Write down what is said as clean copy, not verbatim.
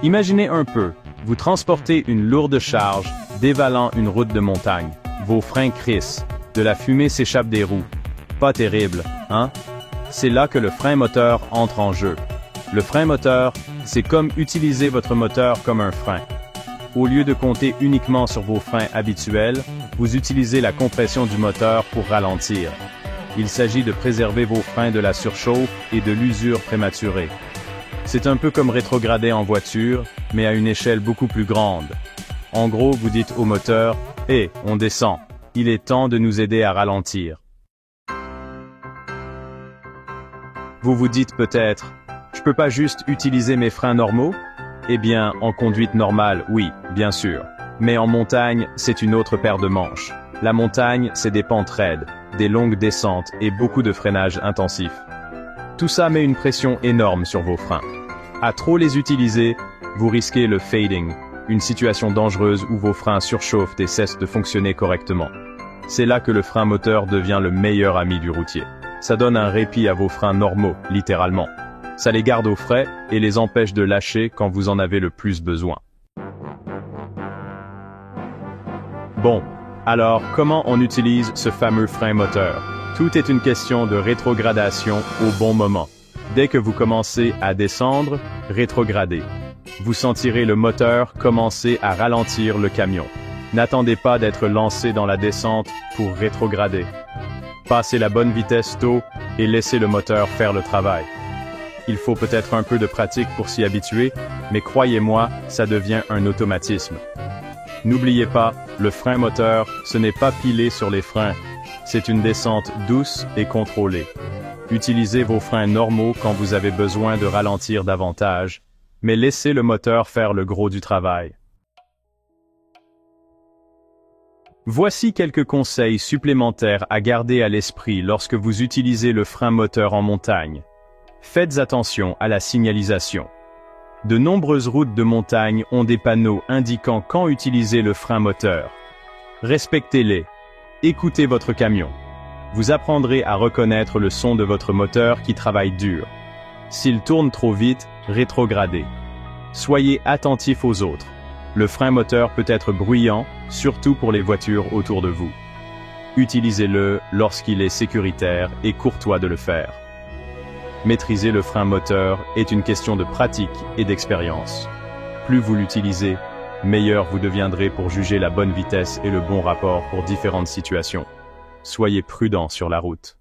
Imaginez un peu, vous transportez une lourde charge, dévalant une route de montagne. Vos freins crissent, de la fumée s'échappe des roues. Pas terrible, hein? C'est là que le frein moteur entre en jeu. Le frein moteur, c'est comme utiliser votre moteur comme un frein. Au lieu de compter uniquement sur vos freins habituels, vous utilisez la compression du moteur pour ralentir. Il s'agit de préserver vos freins de la surchauffe et de l'usure prématurée. C'est un peu comme rétrograder en voiture, mais à une échelle beaucoup plus grande. En gros, vous dites au moteur « Hé, on descend, il est temps de nous aider à ralentir ». Vous vous dites peut-être « Je peux pas juste utiliser mes freins normaux ?» Eh bien, en conduite normale, oui, bien sûr. Mais en montagne, c'est une autre paire de manches. La montagne, c'est des pentes raides, des longues descentes et beaucoup de freinage intensif. Tout ça met une pression énorme sur vos freins. À trop les utiliser, vous risquez le fading, une situation dangereuse où vos freins surchauffent et cessent de fonctionner correctement. C'est là que le frein moteur devient le meilleur ami du routier. Ça donne un répit à vos freins normaux, littéralement. Ça les garde au frais et les empêche de lâcher quand vous en avez le plus besoin. Bon, alors comment on utilise ce fameux frein moteur? Tout est une question de rétrogradation au bon moment. Dès que vous commencez à descendre, rétrogradez. Vous sentirez le moteur commencer à ralentir le camion. N'attendez pas d'être lancé dans la descente pour rétrograder. Passez la bonne vitesse tôt et laissez le moteur faire le travail. Il faut peut-être un peu de pratique pour s'y habituer, mais croyez-moi, ça devient un automatisme. N'oubliez pas, le frein moteur, ce n'est pas pilé sur les freins. C'est une descente douce et contrôlée. Utilisez vos freins normaux quand vous avez besoin de ralentir davantage, mais laissez le moteur faire le gros du travail. Voici quelques conseils supplémentaires à garder à l'esprit lorsque vous utilisez le frein moteur en montagne. Faites attention à la signalisation. De nombreuses routes de montagne ont des panneaux indiquant quand utiliser le frein moteur. Respectez-les. Écoutez votre camion. Vous apprendrez à reconnaître le son de votre moteur qui travaille dur. S'il tourne trop vite, rétrogradez. Soyez attentif aux autres. Le frein moteur peut être bruyant, surtout pour les voitures autour de vous. Utilisez-le lorsqu'il est sécuritaire et courtois de le faire. Maîtriser le frein moteur est une question de pratique et d'expérience. Plus vous l'utilisez, meilleur vous deviendrez pour juger la bonne vitesse et le bon rapport pour différentes situations. Soyez prudent sur la route.